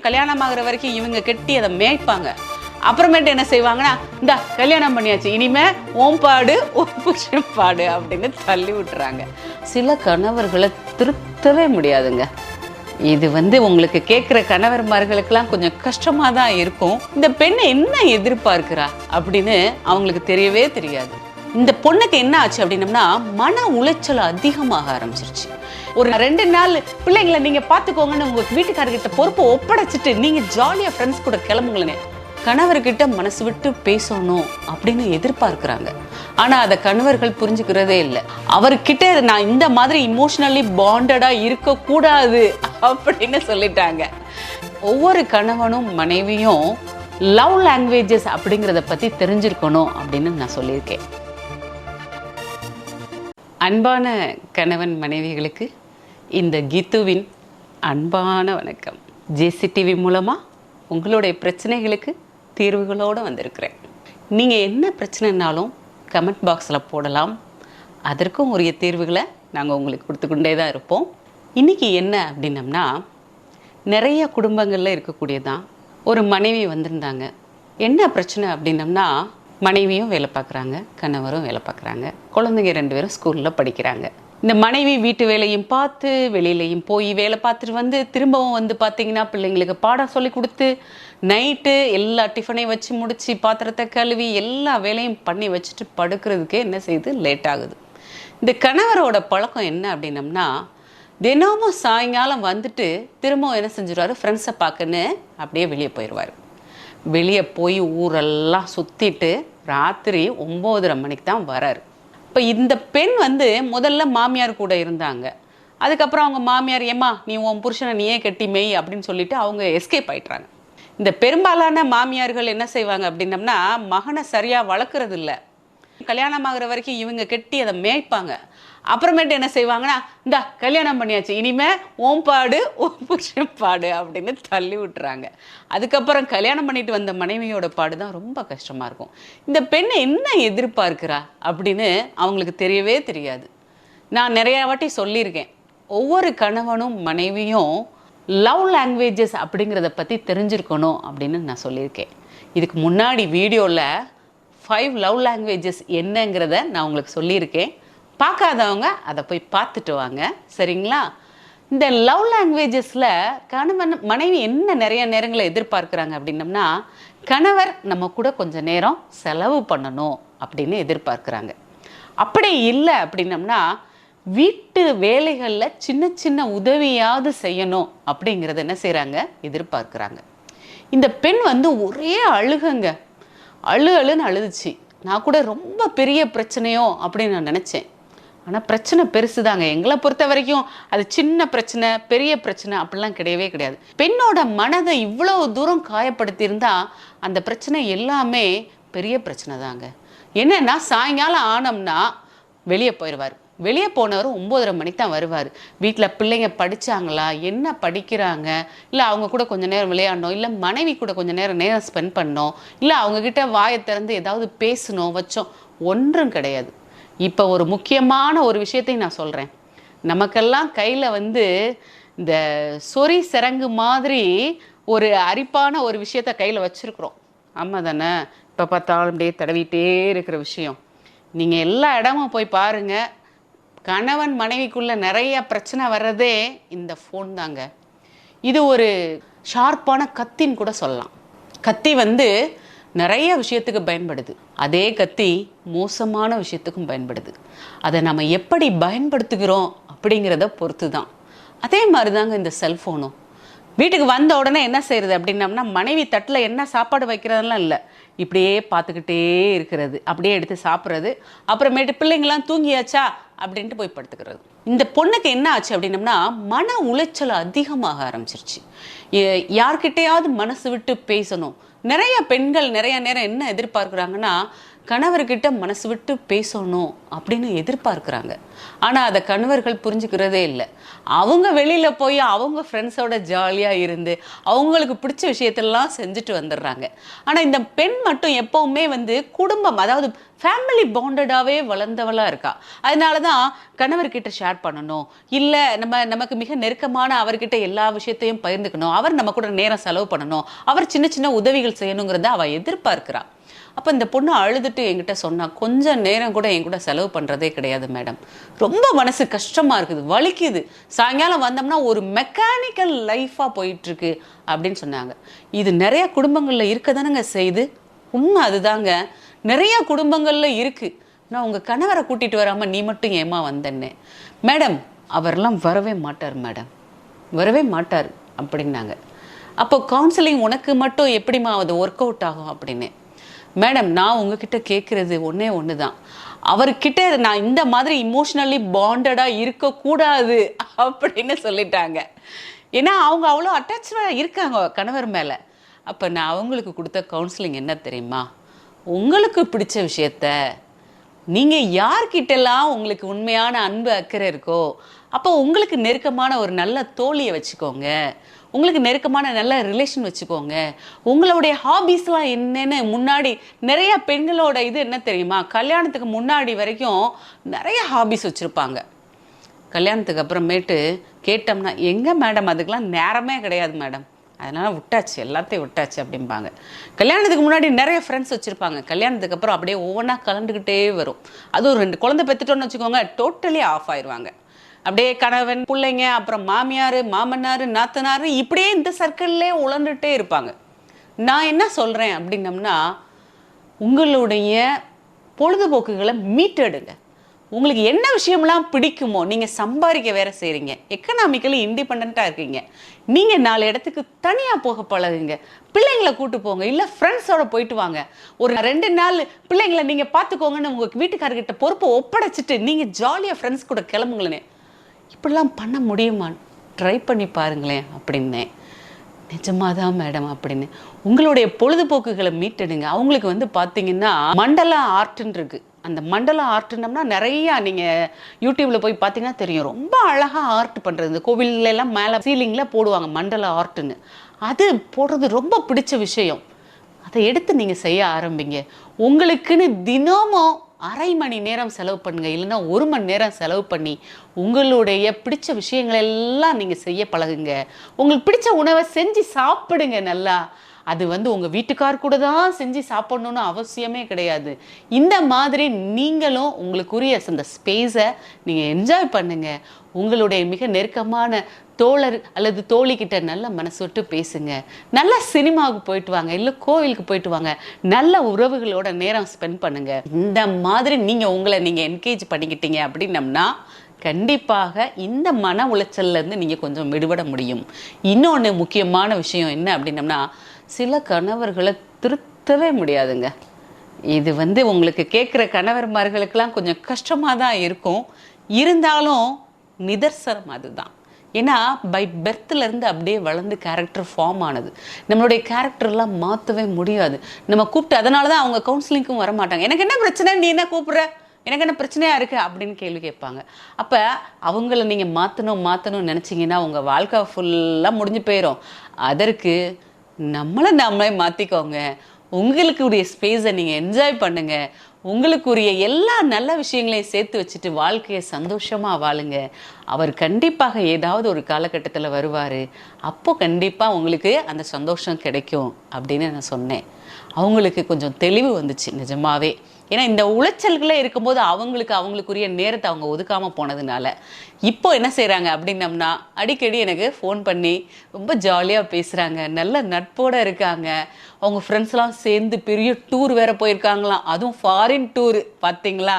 கல்யாணம் ஆகுற வரைக்கும் இவங்க கெட்டி அதை மேய்ப்பாங்க. அப்புறமேட்டு என்ன செய்வாங்கன்னா, இந்த கல்யாணம் பண்ணியாச்சு, இனிமே ஓம் பாடு ஓம் புருஷன் பாடு அப்படின்னு தள்ளி விட்டுறாங்க. சில கணவர்களை திருத்தவே முடியாதுங்க. இது உங்களுக்கு கேட்குற கணவர்மார்களுக்கெல்லாம் கொஞ்சம் கஷ்டமாக தான் இருக்கும். இந்த பெண்ணை என்ன எதிர்பார்க்கிறா அப்படின்னு அவங்களுக்கு தெரியவே தெரியாது. இந்த பொண்ணுக்கு என்ன ஆச்சு அப்படின்னம்னா, மன உளைச்சல் அதிகமாக ஆரம்பிச்சிருச்சு. ஒரு 2 நாள் பிள்ளைங்களை நீங்கள் பார்த்துக்கோங்கன்னு உங்கள் வீட்டுக்காரர்கிட்ட பொறுப்பை ஒப்படைச்சிட்டு நீங்கள் ஜாலியாக ஃப்ரெண்ட்ஸ் கூட கிளம்புங்களேன்னு கணவர்கிட்ட மனசு விட்டு பேசணும் அப்படின்னு எதிர்பார்க்குறாங்க. ஆனால் அதை கணவர்கள் புரிஞ்சுக்கிறதே இல்லை. அவர்கிட்ட நான் இந்த மாதிரி இமோஷனலி பாண்டடாக இருக்கக்கூடாது அப்படின்னு சொல்லிட்டாங்க. ஒவ்வொரு கணவனும் மனைவியும் லவ் லாங்குவேஜஸ் அப்படிங்கிறத பற்றி தெரிஞ்சிருக்கணும் அப்படின்னு நான் சொல்லியிருக்கேன். அன்பான கணவன் மனைவிகளுக்கு இந்த கீத்துவின் அன்பான வணக்கம். ஜேசிடிவி மூலமாக உங்களுடைய பிரச்சனைகளுக்கு தீர்வுகளோடு வந்திருக்கிறேன். நீங்கள் என்ன பிரச்சனைனாலும் கமெண்ட் பாக்ஸில் போடலாம். அதற்கும் உரிய தீர்வுகளை நாங்கள் உங்களுக்கு கொடுத்துக்கொண்டே தான் இருப்போம். இன்றைக்கி என்ன அப்படின்னம்னா, நிறைய குடும்பங்களில் இருக்கக்கூடியதான். ஒரு மனைவி வந்திருந்தாங்க. என்ன பிரச்சனை அப்படின்னம்னா, மனைவியும் வேலை பார்க்குறாங்க, கணவரும் வேலை பார்க்குறாங்க, குழந்தைங்க 2 பேரும் ஸ்கூலில் படிக்கிறாங்க. இந்த மனைவி வீட்டு வேலையும் பார்த்து வெளியிலையும் போய் வேலை பார்த்துட்டு திரும்பவும் பார்த்தீங்கன்னா பிள்ளைங்களுக்கு பாடம் சொல்லி கொடுத்து நைட்டு எல்லா டிஃபனையும் வச்சு முடித்து பாத்திரத்தை கழுவி எல்லா வேலையும் பண்ணி வச்சுட்டு படுக்கிறதுக்கே என்ன செய்யுது, லேட் ஆகுது. இந்த கணவரோட பழக்கம் என்ன அப்படின்னம்னா, தினமும் சாயங்காலம் திரும்பவும் என்ன செஞ்சிருவார், ஃப்ரெண்ட்ஸை பார்க்கன்னு அப்படியே வெளியே போயிடுவார். வெளியே போய் ஊரெல்லாம் சுற்றிட்டு ராத்திரி 9:30 மணிக்கு தான் வராரு. இப்போ இந்த பெண் முதல்ல மாமியார் கூட இருந்தாங்க. அதுக்கப்புறம் அவங்க மாமியார், ஏம்மா நீ உன் புருஷனை நீயே கட்டி மெய் அப்படின்னு சொல்லிட்டு அவங்க எஸ்கேப் ஆயிட்டுறாங்க. இந்த பெரும்பாலான மாமியார்கள் என்ன செய்வாங்க அப்படின்னம்னா, மகனை சரியாக வளர்க்குறது இல்லை. கல்யாணம் ஆகுற வரைக்கும் இவங்க கெட்டி அதை மேய்ப்பாங்க. அப்புறமேட்டு என்ன செய்வாங்கன்னா, இந்த கல்யாணம் பண்ணியாச்சு, இனிமே ஓம் பாடு ஓம் புருஷன் பாடு அப்படின்னு தள்ளி விட்டுறாங்க. அதுக்கப்புறம் கல்யாணம் பண்ணிட்டு வந்த மனைவியோட பாடு தான் ரொம்ப கஷ்டமாக இருக்கும். இந்த பெண்ணை என்ன எதிர்பார்க்கிறா அப்படின்னு அவங்களுக்கு தெரியவே தெரியாது. நான் நிறையா வாட்டி சொல்லியிருக்கேன், ஒவ்வொரு கணவனும் மனைவியும் லவ் லாங்குவேஜஸ் அப்படிங்கிறத பற்றி தெரிஞ்சிருக்கணும் அப்படின்னு நான் சொல்லியிருக்கேன். இதுக்கு முன்னாடி வீடியோவில் 5 லவ் லாங்குவேஜஸ் என்னங்கிறத நான் உங்களுக்கு சொல்லியிருக்கேன். பார்க்காதவங்க அதை போய் பார்த்துட்டு வாங்க, சரிங்களா? இந்த லவ் லாங்குவேஜஸில் கணவன் மனைவி என்ன நிறைய நேரங்களை எதிர்பார்க்குறாங்க அப்படின்னம்னா, கணவர் நம்ம கூட கொஞ்சம் நேரம் செலவு பண்ணணும் அப்படின்னு எதிர்பார்க்குறாங்க. அப்படி இல்லை அப்படின்னம்னா, வீட்டு வேலைகளில் சின்ன சின்ன உதவியாவது செய்யணும் அப்படிங்கிறத என்ன செய்கிறாங்க, எதிர்பார்க்குறாங்க. இந்த பெண் ஒரே அழுகுங்க, அழுன்னு அழுதுச்சு. நான் கூட ரொம்ப பெரிய பிரச்சனையோ அப்படின்னு நான் நினச்சேன். ஆனால் பிரச்சனை பெருசு தாங்க. எங்களை பொறுத்த வரைக்கும் அது சின்ன பிரச்சனை பெரிய பிரச்சனை அப்படிலாம் கிடையவே கிடையாது. பெண்ணோட மனதை இவ்வளோ தூரம் காயப்படுத்தியிருந்தா அந்த பிரச்சனை எல்லாமே பெரிய பிரச்சனை தாங்க. என்னென்னா, சாயங்காலம் ஆனோம்னா வெளியே போயிடுவார். வெளியே போனவர் 9:30 மணிக்கு தான் வருவார். வீட்டில் பிள்ளைங்க படித்தாங்களா, என்ன படிக்கிறாங்க, இல்லை அவங்க கூட கொஞ்சம் நேரம் விளையாடணும், இல்லை மனைவி கூட கொஞ்சம் நேரம் ஸ்பெண்ட் பண்ணோம், இல்லை அவங்கக்கிட்ட வாயை திறந்து ஏதாவது பேசணும் வச்சோம், ஒன்றும் கிடையாது. இப்போ ஒரு முக்கியமான ஒரு விஷயத்தையும் நான் சொல்கிறேன். நமக்கெல்லாம் கையில் இந்த சொறி சிறங்கு மாதிரி ஒரு அரிப்பான ஒரு விஷயத்த கையில் வச்சுருக்குறோம். ஆமாம் தானே? இப்போ பார்த்தாலும் அப்படியே தடவிட்டே இருக்கிற விஷயம். நீங்கள் எல்லா இடமும் போய் பாருங்கள், கணவன் மனைவிக்குள்ளே நிறைய பிரச்சனை வர்றதே இந்த ஃபோன் தாங்க. இது ஒரு ஷார்ப்பான கத்தின்னு கூட சொல்லலாம். கத்தி நிறைய விஷயத்துக்கு பயன்படுது. அதே கத்தி மோசமான விஷயத்துக்கும் பயன்படுது. அதை நம்ம எப்படி பயன்படுத்துகிறோம் அப்படிங்கிறத பொறுத்து தான். அதே மாதிரி தாங்க இந்த செல்ஃபோனும். வீட்டுக்கு வந்த உடனே என்ன செய்கிறது அப்படின்னம்னா, மனைவி தட்டில் என்ன சாப்பாடு வைக்கிறதெல்லாம் இல்லை, இப்படியே பார்த்துக்கிட்டே இருக்கிறது, அப்படியே எடுத்து சாப்பிட்றது, அப்புறமேட்டு பிள்ளைங்களாம் தூங்கியாச்சா அப்படின்ட்டு போய் படுத்துக்கிறது. இந்த பொண்ணுக்கு என்ன ஆச்சு அப்படின்னம்னா, மன உளைச்சல் அதிகமாக ஆரம்பிச்சிருச்சு. யார்கிட்டையாவது மனசு விட்டு பேசணும். நிறைய பெண்கள் நிறைய நேரம் என்ன எதிர்பார்க்குறாங்கன்னா, கணவர்கிட்ட மனசு விட்டு பேசணும் அப்படின்னு எதிர்பார்க்குறாங்க. ஆனால் அதை கணவர்கள் புரிஞ்சுக்கிறதே இல்லை. அவங்க வெளியில் போய் அவங்க ஃப்ரெண்ட்ஸோட ஜாலியாக இருந்து அவங்களுக்கு பிடிச்ச விஷயத்தெல்லாம் செஞ்சுட்டு வந்துடுறாங்க. ஆனால் இந்த பெண் மட்டும் எப்போவுமே வந்து குடும்பம், அதாவது ஃபேமிலி பாண்டடாகவே வளர்ந்தவளாக இருக்கா. அதனால தான் கணவர்கிட்ட ஷேர் பண்ணணும், இல்லை நமக்கு மிக நெருக்கமான அவர்கிட்ட எல்லா விஷயத்தையும் பகிர்ந்துக்கணும், அவர் நம்ம கூட நேரம் செலவு பண்ணணும், அவர் சின்ன சின்ன உதவிகள் செய்யணுங்கிறத அவள் எதிர்பார்க்கிறா. அப்போ இந்த பொண்ணு அழுதுட்டு என்கிட்ட சொன்னா, கொஞ்சம் நேரம் கூட என் கூட செலவு பண்ணுறதே கிடையாது மேடம், ரொம்ப மனசு கஷ்டமாக இருக்குது, வலிக்குது, சாயங்காலம் வந்தோம்னா ஒரு மெக்கானிக்கல் லைஃபாக போயிட்டுருக்கு அப்படின்னு சொன்னாங்க. இது நிறைய குடும்பங்களில் இருக்க தானேங்க செய்யுது. உண்மை அதுதாங்க, நிறைய குடும்பங்களில் இருக்குது. நான் உங்கள் கணவரை கூட்டிகிட்டு வராமல் நீ மட்டும் ஏமா வந்தேன்னு. மேடம் அவரெல்லாம் வரவே மாட்டார் மேடம், வரவே மாட்டார் அப்படின்னாங்க. அப்போ கவுன்சிலிங் உனக்கு மட்டும் எப்படிமா அது ஒர்க் அவுட் ஆகும் அப்படின்னு. மேடம் நான் உங்ககிட்ட கேட்குறது ஒன்று தான், அவர்கிட்ட நான் இந்த மாதிரி இமோஷ்னலி பாண்டடாக இருக்கக்கூடாது அப்படின்னு சொல்லிட்டாங்க. ஏன்னா அவங்க அவ்வளோ அட்டாச்சாக இருக்காங்க கணவர் மேலே. அப்போ நான் அவங்களுக்கு கொடுத்த கவுன்சிலிங் என்ன தெரியுமா, உங்களுக்கு பிடிச்ச விஷயத்த நீங்கள் யார்கிட்டலாம் உங்களுக்கு உண்மையான அன்பு அக்கறை இருக்கோ அப்போ உங்களுக்கு நெருக்கமான ஒரு நல்ல தோழியை வச்சுக்கோங்க, உங்களுக்கு நெருக்கமான நல்ல ரிலேஷன் வச்சுக்கோங்க. உங்களுடைய ஹாபீஸ்லாம் என்னென்னு முன்னாடி நிறைய பெண்களோட இது என்ன தெரியுமா, கல்யாணத்துக்கு முன்னாடி வரைக்கும் நிறைய ஹாபீஸ் வச்சுருப்பாங்க. கல்யாணத்துக்கு அப்புறமேட்டு கேட்டோம்னா, எங்கே மேடம் அதுக்கெலாம் நேரமே கிடையாது மேடம், அதனால் விட்டாச்சு, எல்லாத்தையும் விட்டாச்சு அப்படிம்பாங்க. கல்யாணத்துக்கு முன்னாடி நிறைய ஃப்ரெண்ட்ஸ் வச்சுருப்பாங்க, கல்யாணத்துக்கு அப்புறம் அப்படியே ஒவ்வொன்றா கலந்துக்கிட்டே வரும். அதுவும் 2 குழந்தை பெற்றுட்டோன்னு வச்சுக்கோங்க, டோட்டலி ஆஃப் ஆயிடுவாங்க. அப்படியே கணவன், பிள்ளைங்க, அப்புறம் மாமியார், மாமனார், நாத்தனார், இப்படியே இந்த சர்க்கிள்லே உழந்துட்டே இருப்பாங்க. நான் என்ன சொல்கிறேன் அப்படின்னம்னா, உங்களுடைய பொழுதுபோக்குகளை மீட்டெடுங்க. உங்களுக்கு என்ன விஷயம்லாம் பிடிக்குமோ, நீங்கள் சம்பாதிக்க வேற செய்கிறீங்க, எக்கனாமிக்கலி இண்டிபெண்ட்டாக இருக்கீங்க, நீங்கள் 4 இடத்துக்கு தனியாக போக பழகுங்க, பிள்ளைங்களை கூட்டு போங்க, இல்லை ஃப்ரெண்ட்ஸோட போயிட்டு வாங்க. ஒரு 2 நாள் பிள்ளைங்களை நீங்கள் பார்த்துக்கோங்கன்னு உங்கள் வீட்டுக்காரர்கிட்ட பொறுப்பை ஒப்படைச்சிட்டு நீங்கள் ஜாலியாக ஃப்ரெண்ட்ஸ் கூட கிளம்புங்களேனே. இப்படிலாம் பண்ண முடியுமா, ட்ரை பண்ணி பாருங்களேன் அப்படின்னேன். நிஜமாதான் மேடம் அப்படின்னு. உங்களுடைய பொழுதுபோக்குகளை மீட்டெடுங்க. அவங்களுக்கு வந்து பார்த்தீங்கன்னா மண்டல ஆர்ட்ன்னு இருக்கு. அந்த மண்டல ஆர்ட்னம்னா நிறையா நீங்கள் யூடியூப்பில் போய் பார்த்தீங்கன்னா தெரியும், ரொம்ப அழகாக ஆர்ட் பண்ணுறது. இந்த கோவிலெல்லாம் மேலே சீலிங்கில் போடுவாங்க மண்டல ஆர்ட்டுன்னு. அது போடுறது ரொம்ப பிடிச்ச விஷயம். அதை எடுத்து நீங்கள் செய்ய ஆரம்பிங்க. உங்களுக்குன்னு தினமும் 1/2 மணி நேரம் செலவு பண்ணுங்க, இல்லைன்னா 1 மணி நேரம் செலவு பண்ணி உங்களுடைய பிடிச்ச விஷயங்களெல்லாம் நீங்கள் செய்ய பழகுங்க. உங்களுக்கு பிடிச்ச உணவை செஞ்சு சாப்பிடுங்க நல்லா. அது வந்து உங்கள் வீட்டுக்கார் கூட தான் செஞ்சு சாப்பிடணுன்னு அவசியமே கிடையாது. இந்த மாதிரி நீங்களும் உங்களுக்குரிய அந்த ஸ்பேஸை நீங்கள் என்ஜாய் பண்ணுங்கள். உங்களுடைய மிக நெருக்கமான தோழர் அல்லது தோழிக்கிட்ட நல்ல மனசு விட்டு பேசுங்க. நல்ல சினிமாவுக்கு போயிட்டு வாங்க, இல்லை கோவிலுக்கு போயிட்டு வாங்க, நல்ல உறவுகளோட நேரம் ஸ்பெண்ட் பண்ணுங்க. இந்த மாதிரி நீங்கள் உங்களை என்கேஜ் பண்ணிக்கிட்டீங்க அப்படின்னம்னா கண்டிப்பாக இந்த மன உளைச்சல்லேருந்து நீங்கள் கொஞ்சம் விடுபட முடியும். இன்னொன்று முக்கியமான விஷயம் என்ன அப்படின்னம்னா, சில கணவர்களை திருத்தவே முடியாதுங்க. இது வந்து உங்களுக்கு கேட்குற கணவர்மார்களுக்கெல்லாம் கொஞ்சம் கஷ்டமாக தான் இருக்கும். இருந்தாலும் நிதர்சனம் அதுதான். ஏன்னா பை பெர்த்லேருந்து அப்படியே வளர்ந்து கேரக்டர் ஃபார்ம் ஆனது. நம்மளுடைய கேரக்டர்லாம் மாற்றவே முடியாது. நம்ம கூப்பிட்டு, அதனால தான் அவங்க கவுன்சிலிங்க்கும் வர மாட்டாங்க. எனக்கு என்ன பிரச்சனை, நீ என்ன கூப்பிட்ற, எனக்கு என்ன பிரச்சனையாக இருக்குது அப்படின்னு கேள்வி கேட்பாங்க. அப்போ அவங்கள நீங்கள் மாற்றணும்னு நினச்சிங்கன்னா உங்கள் வாழ்க்கை ஃபுல்லாக முடிஞ்சு போயிடும். அதற்கு நம்மளே மாற்றிக்கோங்க. உங்களுக்குரிய ஸ்பேஸை நீங்கள் என்ஜாய் பண்ணுங்கள். உங்களுக்குரிய எல்லா நல்ல விஷயங்களையும் சேர்த்து வச்சுட்டு வாழ்க்கையை சந்தோஷமாக வாழுங்க. அவர் கண்டிப்பாக ஏதாவது ஒரு காலகட்டத்தில் வருவார். அப்போது கண்டிப்பாக உங்களுக்கு அந்த சந்தோஷம் கிடைக்கும் அப்படின்னு நான் சொன்னேன். அவங்களுக்கு கொஞ்சம் தெளிவு வந்துச்சு நிஜமாவே. ஏன்னா இந்த உளைச்சல்களே இருக்கும்போது அவங்களுக்குரிய நேரத்தை அவங்க ஒதுக்காமல் போனதுனால இப்போ என்ன செய்கிறாங்க அப்படின்னம்னா, அடிக்கடி எனக்கு ஃபோன் பண்ணி ரொம்ப ஜாலியாக பேசுகிறாங்க, நல்ல நட்போடு இருக்காங்க. அவங்க ஃப்ரெண்ட்ஸ்லாம் சேர்ந்து பெரிய டூர் வேறு போயிருக்காங்களாம், அதுவும் ஃபாரின் டூரு. பார்த்தீங்களா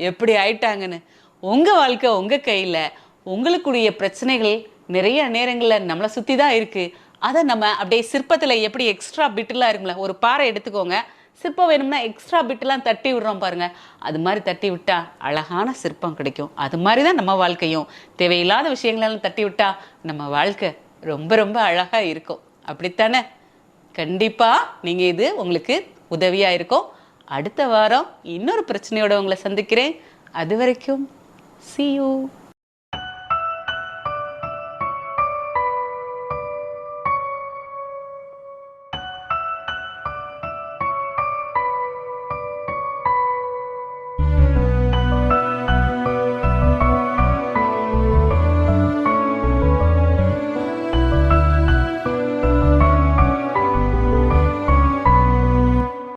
எப்படி ஆயிட்டாங்கன்னு. உங்கள் வாழ்க்கை உங்கள் கையில். உங்களுக்குரிய பிரச்சனைகள் நிறைய நேரங்களில் நம்மளை சுற்றி தான் இருக்குது. அதை நம்ம அப்படியே சிற்பத்தில் எப்படி எக்ஸ்ட்ரா பிட்டுலாம் இருக்குங்களா, ஒரு பாறை எடுத்துக்கோங்க, சிற்பம் வேணும்னா எக்ஸ்ட்ரா பிட்டுலாம் தட்டி விடுறோம் பாருங்கள், அது மாதிரி தட்டி விட்டால் அழகான சிற்பம் கிடைக்கும். அது மாதிரி தான் நம்ம வாழ்க்கையும். தேவையில்லாத விஷயங்களெல்லாம் தட்டி விட்டால் நம்ம வாழ்க்கை ரொம்ப ரொம்ப அழகாக இருக்கும். அப்படித்தானே? கண்டிப்பாக நீங்கள் இது உங்களுக்கு உதவியாக இருக்கும். அடுத்த வாரம் இன்னொரு பிரச்சனையோடு உங்களை சந்திக்கிறேன். அது வரைக்கும் See you.